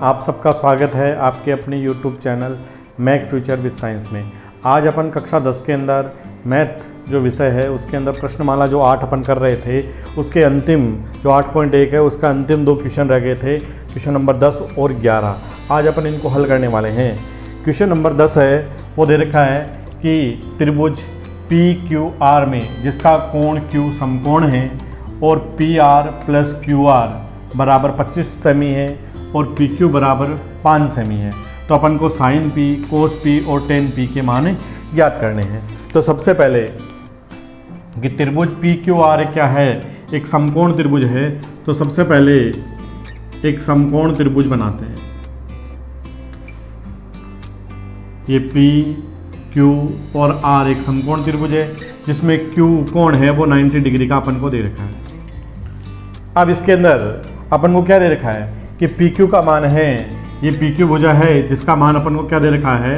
आप सबका स्वागत है आपके अपने YouTube channel math future with science में। आज अपन कक्षा 10 के अंदर मैथ जो विषय है उसके अंदर प्रश्नमाला जो 8 अपन कर रहे थे उसके अंतिम जो 8.1 है उसका अंतिम 2 क्वेश्चन रह गए थे, क्वेश्चन नंबर 10 और 11। आज अपन इनको हल करने वाले हैं। क्वेश्चन नंबर 10 है वो दे रखा है कि त्रिभुज PQR में जिसका कोण Q समकोण है और PR प्लस QR बराबर 25 सेमी है और PQ बराबर 5 सेमी है, तो अपन को साइन P, कोस P और टेन P के मान ज्ञात करने हैं। तो सबसे पहले कि त्रिभुज PQR क्या है, एक समकोण त्रिभुज है, तो सबसे पहले एक समकोण त्रिभुज बनाते हैं। ये P, Q और R एक समकोण त्रिभुज है जिसमें Q कोण है वो 90 डिग्री का अपन को दे रखा है। अब इसके अंदर अपन को क्या दे रखा है कि PQ का मान है, ये PQ भुजा है जिसका मान अपन को क्या दे रखा है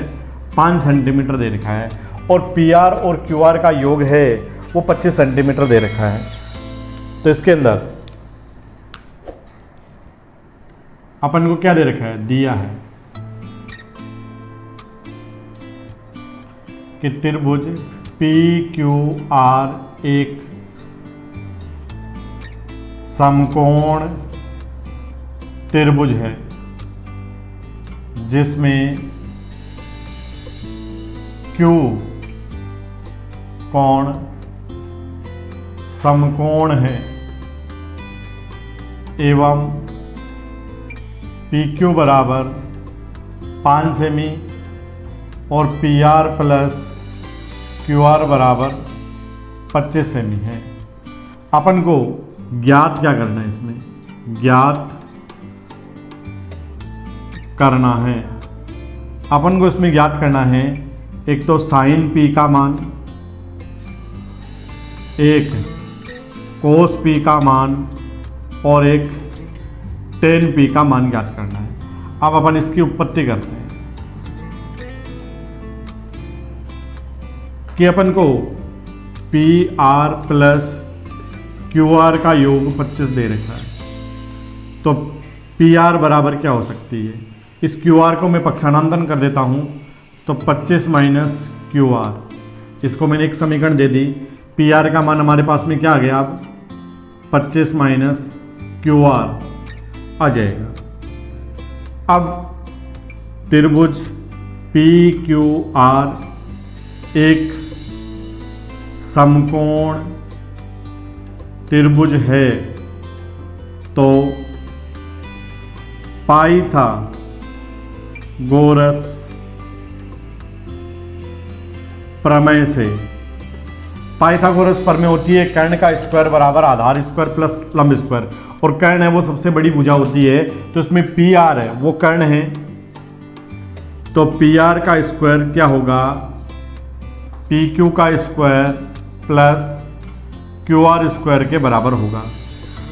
5 सेंटीमीटर दे रखा है, और PR और QR का योग है वो 25 सेंटीमीटर दे रखा है। तो इसके अंदर अपन को क्या दे रखा है, दिया है कि त्रिभुज PQR एक समकोण त्रिभुज है जिसमें Q कोण समकोण है एवं PQ बराबर 5 सेमी और PR प्लस QR बराबर 25 सेमी है। अपन को ज्ञात क्या करना है, इसमें ज्ञात करना है, अपन को इसमें ज्ञात करना है एक तो साइन P का मान, एक कोस P का मान और एक टेन P का मान ज्ञात करना है। अब अपन इसकी उत्पत्ति करते हैं कि अपन को PR प्लस QR का योग 25 दे रखा है, तो PR बराबर क्या हो सकती है, इस QR को मैं पक्षांतरण कर देता हूँ तो 25 माइनस QR, इसको मैंने एक समीकरण दे दी। PR का मान हमारे पास में क्या आ गया, अब 25 माइनस QR आ जाएगा। अब त्रिभुज PQR एक समकोण त्रिभुज है तो पाइथागोरस प्रमेय से, पाइथागोरस प्रमेय होती है कर्ण का स्क्वायर बराबर आधार स्क्वायर प्लस लंब स्क्वायर, और कर्ण है वो सबसे बड़ी भुजा होती है, तो इसमें PR है वो कर्ण है, तो PR का स्क्वायर क्या होगा PQ का स्क्वायर प्लस QR स्क्वायर के बराबर होगा।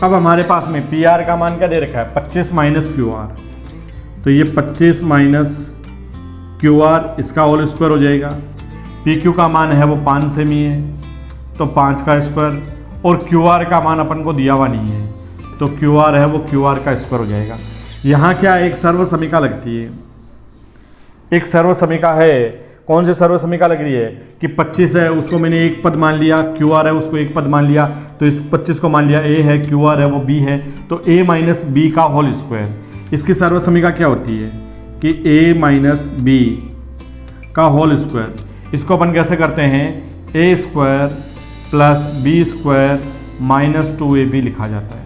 अब हमारे पास में PR का मान क्या दे रखा है 25 माइनस QR, तो ये 25 माइनस QR इसका होल स्क्वायर हो जाएगा। PQ का मान है वो 5 सेमी है तो 5 का स्क्वायर, और QR का मान अपन को दिया हुआ नहीं है तो QR है वो QR का स्क्वायर हो जाएगा। यहाँ क्या एक सर्व समीका लगती है, एक सर्व समीका है। कौन से सर्व समीका लग रही है कि 25 है उसको मैंने एक पद मान लिया, QR है उसको एक पद मान लिया, तो इस 25 को मान लिया A है, QR है वो B है, तो A माइनस B का होल स्क्वायर। इसकी सर्व समीका क्या होती है कि A माइनस B का होल स्क्वायर। इसको अपन कैसे करते हैं, A square plus B square minus 2AB लिखा जाता है।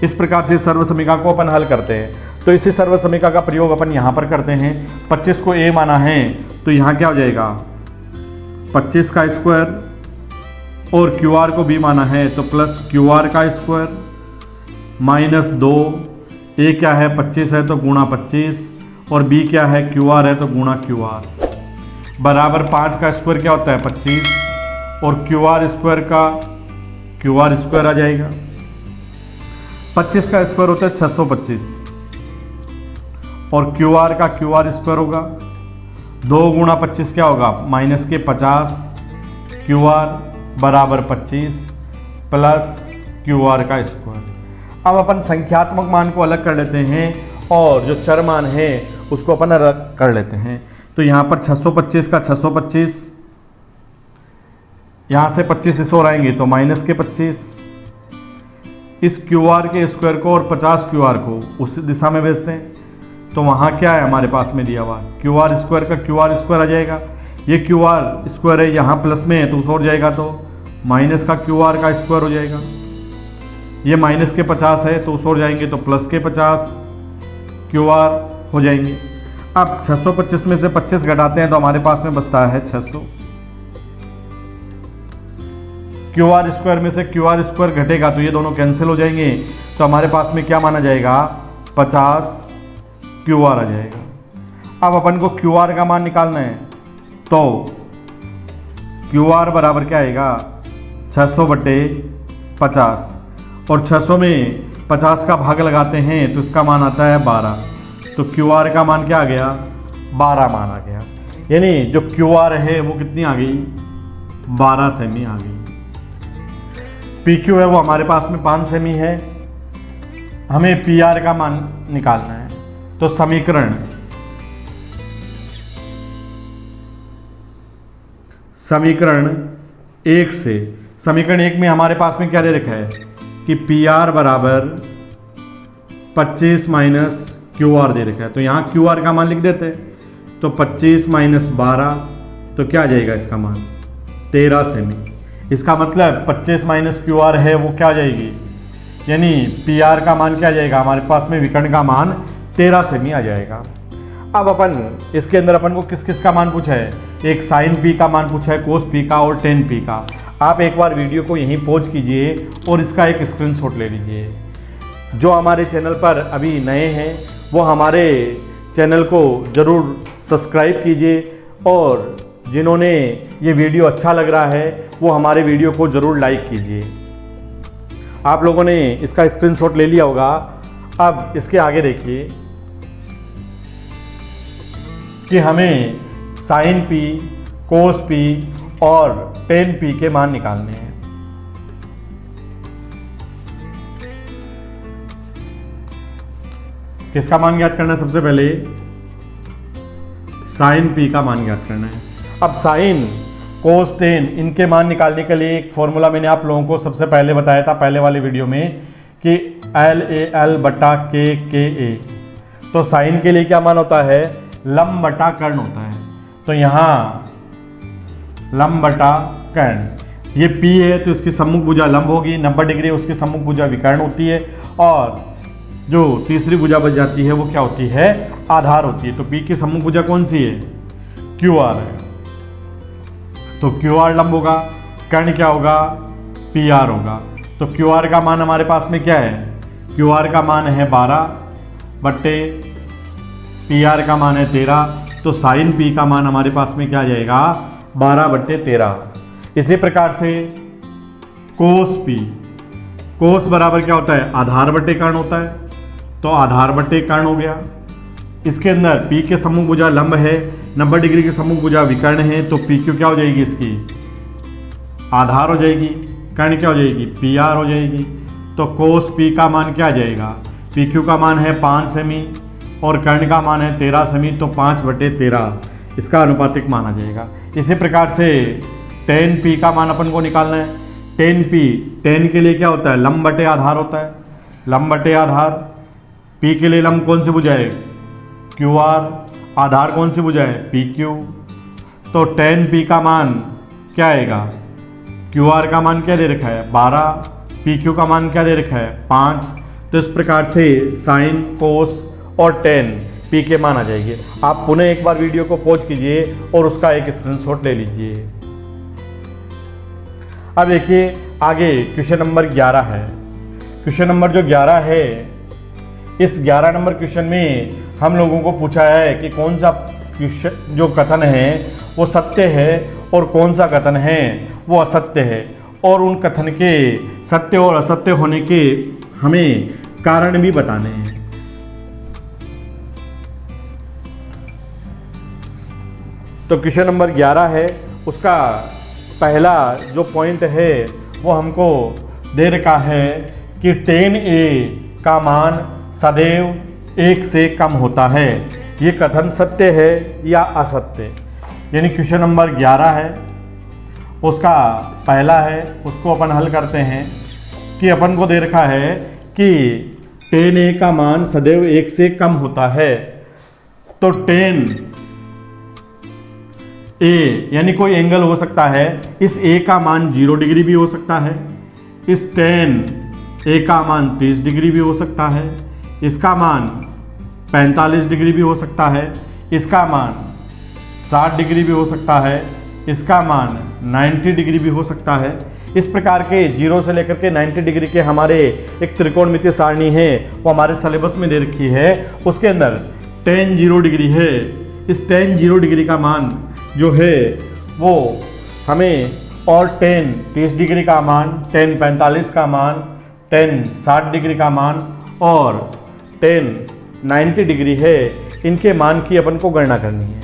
इस प्रकार से सर्व समीका को अपन हल करते हैं। तो इसी सर्व समीका का प्रयोग अपन यहाँ पर करते हैं। 25 को A माना है तो यहाँ क्या हो जाएगा 25 का स्क्वायर, और QR को B माना है तो प्लस QR का स्क्वायर माइनस 2, A क्या है 25 है तो गुणा 25, और B क्या है QR है तो गुणा QR बराबर 5 का स्क्वायर क्या होता है 25, और QR स्क्वायर का QR स्क्वायर आ जाएगा। 25 का स्क्वायर होता है 625, और QR का QR स्क्वायर होगा 2 गुणा 25 क्या होगा माइनस के 50, QR बराबर 25 प्लस QR का स्क्वायर। अब अपन संख्यात्मक मान को अलग कर लेते हैं और जो चर मान है उसको अपन अलग कर लेते हैं। तो यहाँ पर 625 का 625, यहाँ से 25 इस ओर आएंगे तो माइनस के 25, इस QR के स्क्वायर को और 50 QR को उस दिशा में भेजते हैं। तो वहाँ क्या है हमारे पास में दिया हुआ QR स्क्वायर का QR स्क्वायर आ जाएगा, ये QR स्क्वायर है यहाँ प्लस में है तो उस ओर जाएगा तो माइनस का QR का स्क्वायर हो जाएगा, ये माइनस के 50 है तो उस ओर जाएंगे तो प्लस के 50 QR हो जाएंगे। अब 625 में से 25 घटाते हैं तो हमारे पास में बचता है 600। QR स्क्वायर में से QR स्क्वायर घटेगा तो ये दोनों कैंसिल हो जाएंगे, तो हमारे पास में क्या माना जाएगा 50 QR आ जाएगा। अब अपन को QR का मान निकालना है तो QR बराबर क्या आएगा 600/50, और 600 में 50 का भाग लगाते हैं तो इसका मान आता है 12, तो QR का मान क्या आ गया 12 मान आ गया। यानी जो QR है वो कितनी आ गई 12 सेमी आ गई। PQ है वो हमारे पास में 5 सेमी है, हमें PR का मान निकालना है। तो समीकरण 1 से, समीकरण 1 में हमारे पास में क्या दे रखा है कि PR बराबर 25 माइनस QR दे रखा है, तो यहाँ QR का मान लिख देते हैं। तो 25 माइनस 12 तो क्या आ जाएगा इसका मान 13 सेमी। इसका मतलब 25 माइनस QR है वो क्या आ जाएगी, यानी PR का मान क्या आ जाएगा हमारे पास में विकर्ण का मान 13 सेमी आ जाएगा। अब अपन इसके अंदर अपन को किस किस का मान पूछा है, एक साइन P का मान पूछा है, कोस P का और टेन P का। आप एक बार वीडियो को यहीं पॉज कीजिए और इसका एक स्क्रीनशॉट ले लीजिए। जो हमारे चैनल पर अभी नए हैं वो हमारे चैनल को ज़रूर सब्सक्राइब कीजिए, और जिन्होंने ये वीडियो अच्छा लग रहा है वो हमारे वीडियो को ज़रूर लाइक कीजिए। आप लोगों ने इसका स्क्रीनशॉट ले लिया होगा। अब इसके आगे देखिए कि हमें साइन P, कोस P और टेन P के मान निकालने हैं। किसका मान ज्ञात करना है, सबसे पहले साइन P का मान ज्ञात करना है। अब साइन, कोस, टेन इनके मान निकालने के लिए एक फॉर्मूला मैंने आप लोगों को सबसे पहले बताया था पहले वाले वीडियो में कि LAL/KKA। तो साइन के लिए क्या मान होता है लंब बटा कर्ण होता है। तो यहाँ लंब बटा कर्ण, ये P है तो इसकी सम्मुख भुजा लंब होगी, 90 डिग्री उसकी सम्मुख भुजा विकर्ण होती है, और जो तीसरी भुजा बच जाती है वो क्या होती है आधार होती है। तो P की सम्मुख भुजा कौन सी है QR है, तो QR लंब होगा, कर्ण क्या होगा PR होगा। तो QR का मान हमारे पास में क्या है, QR का मान है 12 बट्टे PR का मान है 13, तो साइन P का मान हमारे पास में क्या आ जाएगा 12/13। इसी प्रकार से कोस P, कोस बराबर क्या होता है आधार बट्टे कर्ण होता है, तो आधार बट्टे कर्ण हो गया। इसके अंदर P के सम्मुख भुजा लंब है, 90 डिग्री की सम्मुख भुजा विकर्ण है, तो PQ क्या हो जाएगी इसकी आधार हो जाएगी, कर्ण क्या हो जाएगी PR हो जाएगी। तो कोस P का मान क्या आ जाएगा, PQ का मान है 5 सेमी और कर्ण का मान है 13 सेमी, तो 5/13 इसका अनुपातिक मान आ जाएगा। इसी प्रकार से टेन P का मान अपन को निकालना है। टेन P, टेन के लिए क्या होता है लंब बटे आधार होता है, लंब बटे आधार। P के लिए लंब कौन सी भुजा है QR, आधार कौन सी भुजा है PQ। तो टेन P का मान क्या आएगा, QR का मान क्या दे रखा है 12, PQ का मान क्या दे रखा है 5। तो इस प्रकार से साइन, कोस और टेन P के मान आ जाएंगे। आप पुनः एक बार वीडियो को पॉज कीजिए और उसका एक स्क्रीनशॉट ले लीजिए। अब देखिए आगे क्वेश्चन नंबर 11 है। क्वेश्चन नंबर जो 11 है, इस 11 नंबर क्वेश्चन में हम लोगों को पूछा है कि कौन सा क्वेश्चन जो कथन है वो सत्य है और कौन सा कथन है वो असत्य है, और उन कथन के सत्य और असत्य होने के हमें कारण भी बताने हैं। तो क्वेश्चन नंबर 11 है, उसका पहला जो पॉइंट है वो हमको दे रखा है कि tan a का मान सदैव 1 से कम होता है, ये कथन सत्य है या असत्य? यानी क्वेश्चन नंबर 11 है, उसका पहला है, उसको अपन हल करते हैं कि अपन को दे रखा है कि tan a का मान सदैव 1 से कम होता है। तो tan a यानी कोई एंगल हो सकता है, इस a का मान 0 डिग्री भी हो सकता है, इस tan a का मान 30 डिग्री भी हो सकता है, इसका मान 45 डिग्री भी हो सकता है, इसका मान 60 डिग्री भी हो सकता है, इसका मान 90 डिग्री भी हो सकता है। इस प्रकार के 0 से लेकर के 90 डिग्री के हमारे एक त्रिकोणमितीय सारणी है, वो हमारे सिलेबस में दे रखी है। उसके अंदर tan 0 डिग्री है, इस tan 0 डिग्री का मान जो है वो हमें, और tan 30 डिग्री का मान, tan 45 का मान, tan 60 डिग्री का मान और tan 90 डिग्री है, इनके मान की अपन को गणना करनी है।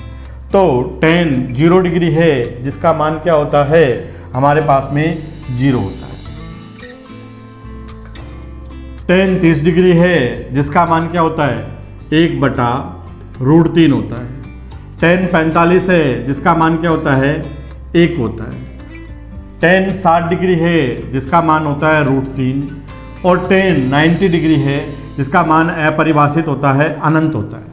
तो tan 0 डिग्री है जिसका मान क्या होता है, हमारे पास में 0 होता है। tan 30 डिग्री है जिसका मान क्या होता है, 1/√3 होता है। tan 45 है जिसका मान क्या होता है, 1 होता है। tan 60 डिग्री है जिसका मान होता है √3 और tan 90 डिग्री है जिसका मान अपरिभाषित होता है, अनंत होता है।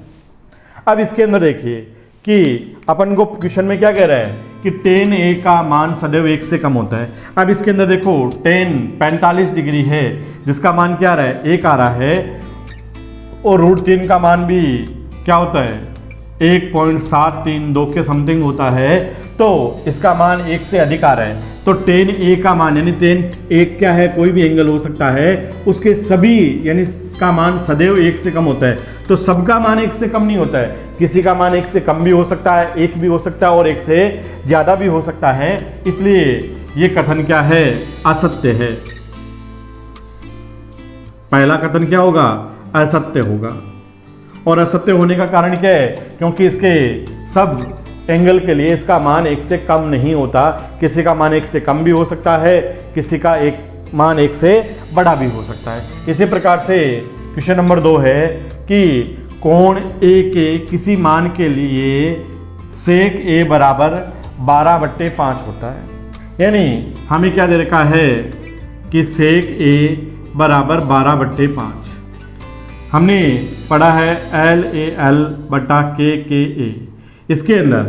अब इसके अंदर देखिए कि अपन को क्वेश्चन में क्या कह रहा है कि tan a का मान सदैव 1 से कम होता है। अब इसके अंदर देखो tan 45 डिग्री है जिसका मान क्या आ रहा है, 1 आ रहा है, और √3 का मान भी क्या होता है, 1.732 के समथिंग होता है, तो इसका मान 1 से अधिक आ रहा है। तो tan a का मान, यानी tan a क्या है, कोई भी एंगल हो सकता है, उसके सभी यानी का मान सदैव 1 से कम होता है। तो सबका मान 1 से कम नहीं होता है, किसी का मान 1 से कम भी हो सकता है, 1 भी हो सकता है और 1 से ज़्यादा भी हो सकता है। इसलिए ये कथन क्या है, असत्य है। पहला कथन क्या होगा, असत्य होगा। और असत्य होने का कारण क्या है, क्योंकि इसके सब एंगल के लिए इसका मान 1 से कम नहीं होता, किसी का मान 1 से कम भी हो सकता है, किसी का मान 1 से बड़ा भी हो सकता है। इसी प्रकार से क्वेश्चन नंबर 2 है कि कोण A के किसी मान के लिए sec A बराबर 12/5 होता है। यानी हमें क्या दे रखा है कि sec A बराबर 12/5। हमने पढ़ा है LAL/KKA। इसके अंदर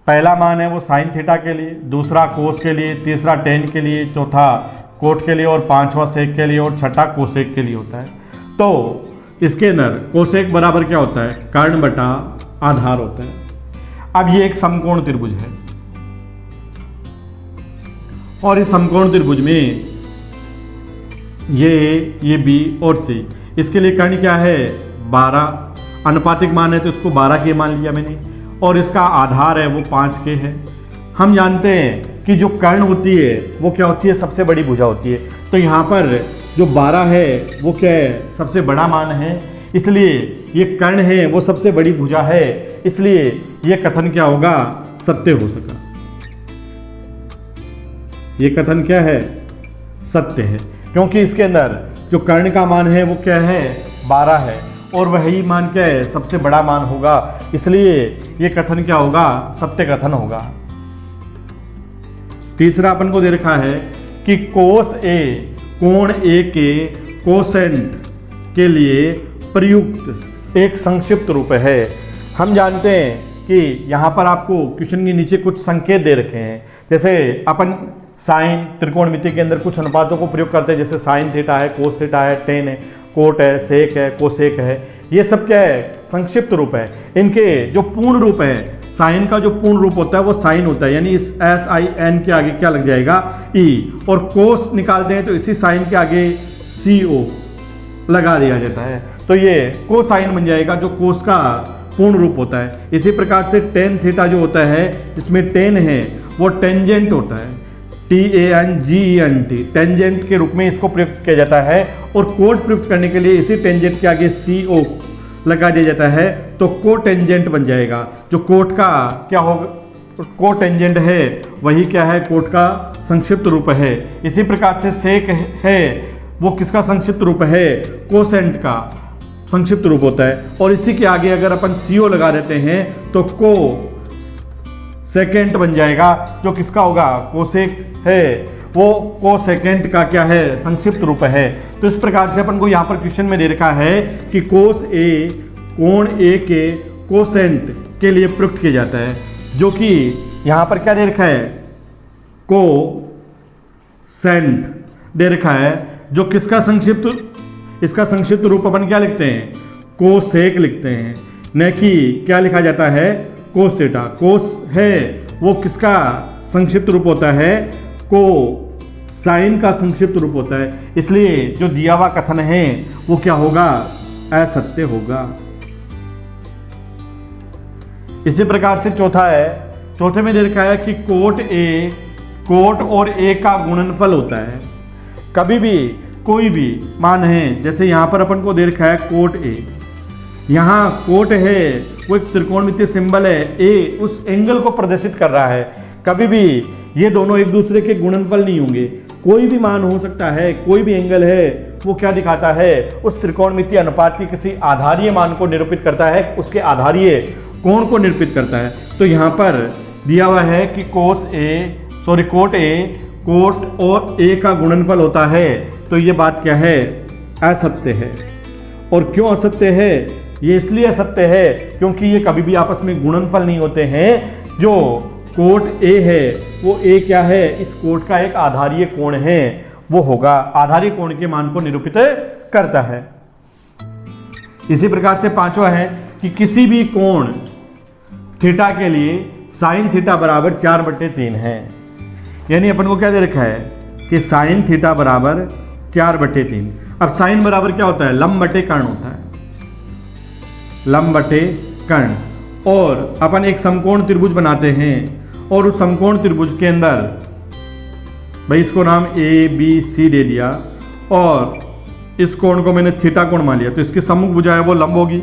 पहला मान है वो साइन थीटा के लिए, दूसरा कोस के लिए, तीसरा टेन के लिए, चौथा कोट के लिए और पांचवा सेक के लिए और छठा कोसेक के लिए होता है। तो इसके अंदर कोसेक बराबर क्या होता है, कर्ण बटा आधार होता है। अब ये एक समकोण त्रिभुज है और इस समकोण त्रिभुज में ये बी और सी, इसके लिए कर्ण क्या है 12, अनुपातिक मान है तो इसको 12 के मान लिया मैंने, और इसका आधार है वो 5 के है। हम जानते हैं कि जो कर्ण होती है वो क्या होती है, सबसे बड़ी भुजा होती है। तो यहाँ पर जो 12 है वो क्या है, सबसे बड़ा मान है, इसलिए ये कर्ण है वो सबसे बड़ी भुजा है, इसलिए ये कथन क्या होगा, सत्य हो सका। ये कथन क्या है, सत्य है, क्योंकि इसके अंदर जो कर्ण का मान है वो क्या है 12 है और वही मान क्या है, सबसे बड़ा मान होगा, इसलिए ये कथन क्या होगा, सत्य कथन होगा। तीसरा अपन को दे रखा है कि कोस ए कोण ए के कोसेंट के लिए प्रयुक्त एक संक्षिप्त रूप है। हम जानते हैं कि यहाँ पर आपको क्वेश्चन के नीचे कुछ संकेत दे रखे हैं, जैसे अपन साइन त्रिकोणमिति के अंदर कुछ अनुपातों को प्रयोग करते हैं, जैसे साइन थीटा है, कोस थीटा है, टेन है, कोट है, सेक है, कोसेक है, ये सब क्या है, संक्षिप्त रूप है। इनके जो पूर्ण रूप है, साइन का जो पूर्ण रूप होता है वो साइन होता है, यानी इस SIN के आगे क्या लग जाएगा, ई, और कोस निकालते हैं तो इसी साइन के आगे CO लगा दिया जाता है, तो ये कोसाइन बन जाएगा जो कोस का पूर्ण रूप होता है। इसी प्रकार से टेन थीटा जो होता है, इसमें टेन है वो टेंजेंट होता है, TANGENT, टेंजेंट के रूप में इसको प्रयुक्त किया जाता है, और कोट प्रयुक्त करने के लिए इसी टेंजेंट के आगे CO लगा दिया जाता है, तो कोटेंजेंट बन जाएगा। जो कोट का क्या होगा, कोटेंजेंट है वही क्या है, कोट का संक्षिप्त रूप है। इसी प्रकार से सेक है वो किसका संक्षिप्त रूप है? कोसेंट का संक्षिप्त रूप होता है। और इसी के आगे अगर अपन CO लगा देते हैं तो को सेकेंट बन जाएगा, जो किसका होगा? कोसेक है, वो कोसेकेंट का क्या है? संक्षिप्त रूप है। तो इस प्रकार से अपन को यहाँ पर क्वेश्चन में दे रखा है कि कोस ए कोण ए के कोसेंट के लिए प्रयुक्त किया जाता है, जो कि यहाँ पर क्या दे रखा है? कोसेंट दे रखा है, जो किसका संक्षिप्त, इसका संक्षिप्त रूप अपन क्या लिखते हैं? कोसेक लिखते हैं, न कि क्या लिखा जाता है? Cos theta. कोस है वो किसका संक्षिप्त रूप होता है? को साइन का संक्षिप्त रूप होता है। इसलिए जो दिया हुआ कथन है वो क्या होगा? असत्य होगा। इसी प्रकार से चौथा है, चौथे में दे रखा है कि कोट और ए का गुणनफल होता है। कभी भी कोई भी मान है, जैसे यहाँ पर अपन को दे रखा है कोट ए, यहाँ कोट है वो एक त्रिकोणमितीय सिंबल है, ए उस एंगल को प्रदर्शित कर रहा है। कभी भी ये दोनों एक दूसरे के गुणनफल नहीं होंगे। कोई भी मान हो सकता है, कोई भी एंगल है, वो क्या दिखाता है? उस त्रिकोणमितीय अनुपात के किसी आधारीय मान को निरूपित करता है, उसके आधारीय कोण को निरूपित करता है। तो यहाँ पर दिया हुआ है कि कोट ए कोट और ए का गुणनफल होता है। तो ये बात क्या है? असत्य है। और क्यों असत्य है? ये इसलिए असत्य है क्योंकि ये कभी भी आपस में गुणनफल नहीं होते हैं। जो कोट ए है वो ए क्या है? इस कोट का एक आधारीय कोण है, वो होगा, आधारीय कोण के मान को निरूपित करता है। इसी प्रकार से पांचवा है कि किसी भी कोण थीटा के लिए साइन थीटा बराबर 4/3 है। यानी अपन को क्या दे रखा है कि साइन थीटा बराबर 4/3। अब साइन बराबर क्या होता है? लंब बटे कर्ण होता है, लंब बटे कर्ण। और अपन एक समकोण त्रिभुज बनाते हैं और उस समकोण त्रिभुज के अंदर भाई इसको नाम ABC दे दिया और इस कोण को मैंने थीटा कोण मान लिया। तो इसकी सम्मुख भुजा है वो लंब होगी,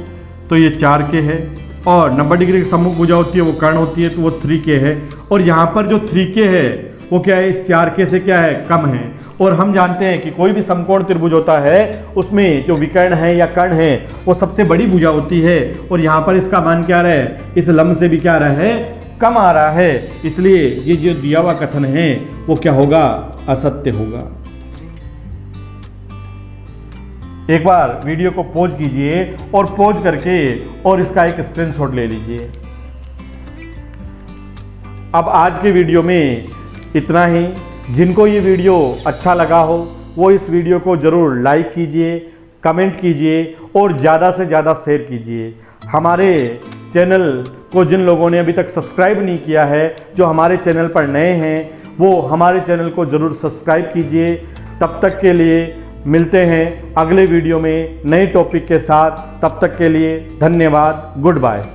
तो ये 4K है। और 90 डिग्री की सम्मुख भुजा होती है वो कर्ण होती है, तो वो 3K है। और यहाँ पर जो 3K है वो क्या है? इस 4K से क्या है? कम है। और हम जानते हैं कि कोई भी समकोण त्रिभुज होता है उसमें जो विकर्ण है या कर्ण है वो सबसे बड़ी भुजा होती है। और यहाँ पर इसका मान क्या रहा है? इस लंब से भी क्या रहा है? कम आ रहा है। इसलिए ये जो दिया हुआ कथन है वो क्या होगा? असत्य होगा। एक बार वीडियो को पॉज कीजिए और पॉज करके और इसका एक स्क्रीनशॉट ले लीजिए। अब आज के वीडियो में इतना ही। जिनको ये वीडियो अच्छा लगा हो वो इस वीडियो को ज़रूर लाइक कीजिए, कमेंट कीजिए और ज़्यादा से ज़्यादा शेयर कीजिए। हमारे चैनल को जिन लोगों ने अभी तक सब्सक्राइब नहीं किया है, जो हमारे चैनल पर नए हैं, वो हमारे चैनल को ज़रूर सब्सक्राइब कीजिए। तब तक के लिए मिलते हैं अगले वीडियो में नए टॉपिक के साथ। तब तक के लिए धन्यवाद। Good bye.